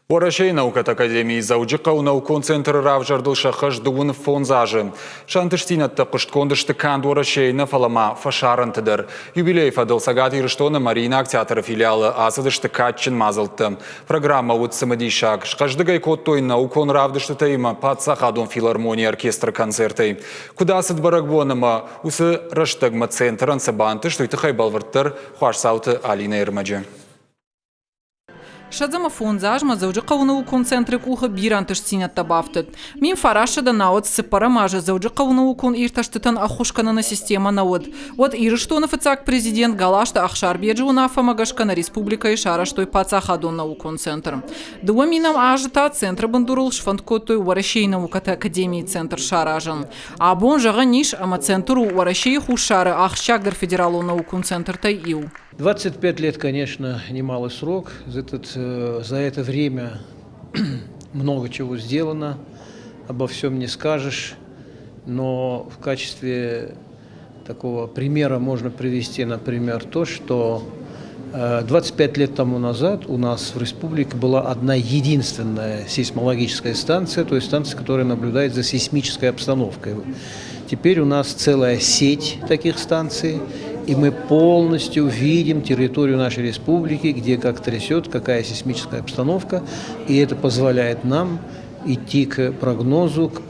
Орашей наукат академии заужиқа наукон центр равжардыл шақыш дуын фонзажы. Шантыштинатты құшткондышты канд орашейна фалама фашарантыдыр. Юбилей фадыл сагат ирыштоны Марина Актеатры филиалы асыдышты катчын мазылтты. Программа ұтсымыди шаг. Шқаждыгай коттой наукон равдышты тайма Патсахадон филармония оркестр концерты. Куда сыд барагбоныма усы раштыгма центран сабанты, что и тыхай балварттыр хуашсауты Алина Ирмаджи. Шадзама фонзажма заужиқа наукон центры куха бирантыш синят табафтыт. Мин фарашада наот сепарамажа заужиқа наукон ирташтытан ахушкана система наот. Вот ирыштон офицак президент галашта ахшар беджу нафамагашка на республика и шараштой Патсахадон наукон центр. Дуа минам ажита центр бандурул шфанткотой варашей науката академии центр шаражан. А бон жага ниш ама центру варашей хушары ахщагдер федералу наукон центр тайил. 25 лет, конечно, немалый срок. За это время много чего сделано, обо всем не скажешь. Но в качестве такого примера можно привести, например, то, что 25 лет тому назад у нас в республике была одна единственная сейсмологическая станция, то есть станция, которая наблюдает за сейсмической обстановкой. Теперь у нас целая сеть таких станций, и мы полностью видим территорию нашей республики, где как трясет, какая сейсмическая обстановка, и это позволяет нам идти к прогнозу, к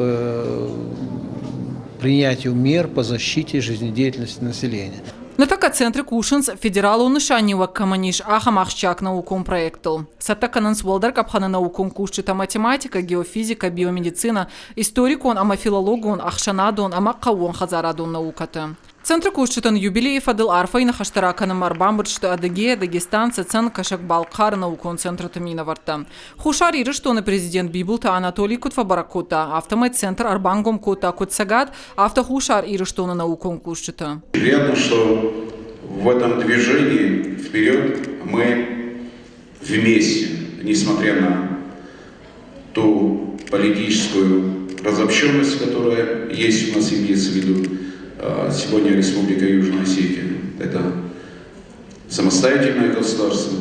принятию мер по защите жизнедеятельности населения. Но так центр Кушинс федералу нышанива каманиш ахамахчак науком проекту. Саттакананс Волдар капхана науком кушчита математика, геофизика, биомедицина, историкон, ама филологон, ахшанадон, ама кавон хазарадон науката. Центр кушчитан юбилей фадыл арфай на хаштараканым арбамбыт, что Адыгея, Дагестан, Цецен, Кашак, Балкар наукон центр Таминоварта. Хушар ирыштоны президент Бибулта Анатолий Кутфабаракота, автомат центр Арбангом Кота Кутсагат, автохушар ирыштоны наукон кушчита. Приятно, что в этом движении вперед мы вместе, несмотря на ту политическую разобщенность, которая есть у нас, имеется в виду. Сегодня Республика Южная Осетия – это самостоятельное государство,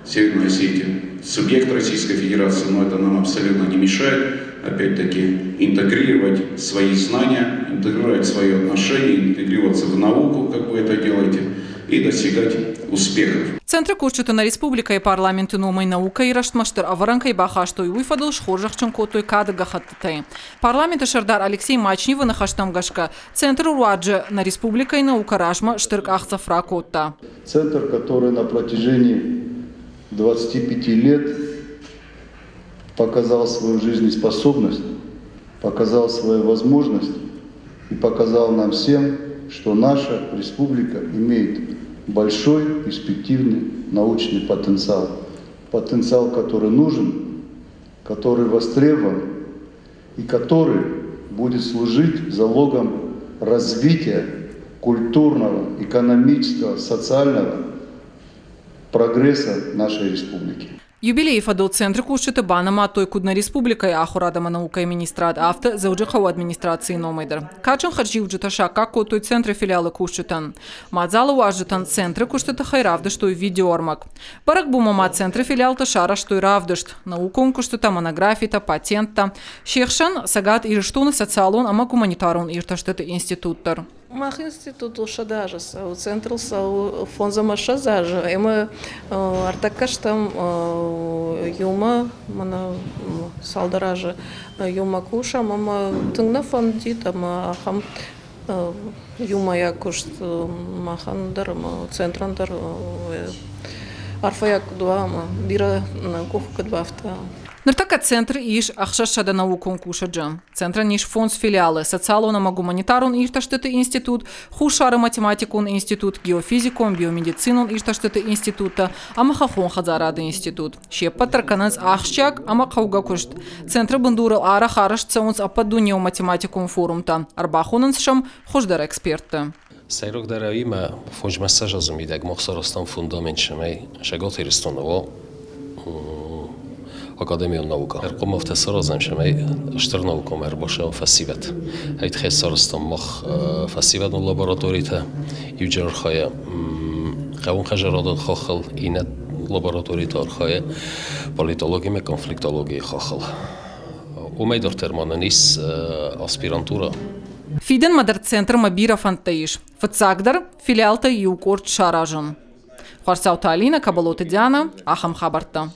Северная Осетия – субъект Российской Федерации, но это нам абсолютно не мешает, опять-таки, интегрировать свои знания, интегрировать свои отношения, интегрироваться в науку, как вы это делаете, и достигать успехов. Центр кушчитана республика и парламенты номай наука и раштмаштыр аваранка и бахаштой уйфадыл шхоржахчын котой кадыга хаттытай. Парламенты Шардар Алексей Мачнева на хаштамгашка. Центр Ураджа на республика и наука Рашма штырк ахцафра котта. Центр, который на протяжении 25 лет показал свою жизнеспособность, показал свою возможность и показал нам всем, что наша республика имеет большой перспективный научный потенциал. Потенциал, который нужен, который востребован и который будет служить залогом развития культурного, экономического, социального прогресса нашей республики. Юбилей фадыл центр кушчита банама той кудна республика и ахурадама наука и министрат авто заужихау администрации номайдер. Качан харжив джиташа как той центры филиалы кушчитан. Мадзала уажитан центры кушчита хайравды, что и видеоормак. Барак бумама центры филиал ташара, что и равдышт. Наукон кушчита монографита, патента. Шехшан сагат ирыштуны социалон, ама гуманитарон ирташтыты институттар. Мах институт шадажа, центр фонза машазажа, эма артакаштам юма мана салдаража юма куша, мама тыңна фонди там ахам юма якушт махандар центрандар арфаяк дуама бира кухка двафта. Ныртака центр иш ахшашада наукон кушаджа. Центр ниш фонд филиалы социалона гуманитарун ирташтыты институт, хушары математикун институт, геофизикон, биомедицинун ирташтыты института, амахахон хазарады институт. Шеппа тарканаз ахщак, амахауга кушт. Центр бандурал ара хараш цаунс ападуньев математикун форумта. Арбахунансшам хождар эксперты. Сайрок даравима фонж массажа зумидак мохсаростан фундамент шамай шагот иристоново Академия наука. Эрком автосара замшамай штырнауком эрбаша фасиват. Айт хесарстан мах фасиват лабораторита юджар хая. Қавун хажарадат хахал инат լաբորատորի թարխայ պոլիտոլոգի մե կոնֆլիկտոլոգի խախալ Умейдор термонанис аспирантура. Фиден мадер-центр Мабира Фантаиш. Фацагдер филиалта Юкорт Шаражан. Харсаута Алина, Кабалота Диана, Ахам Хабарта.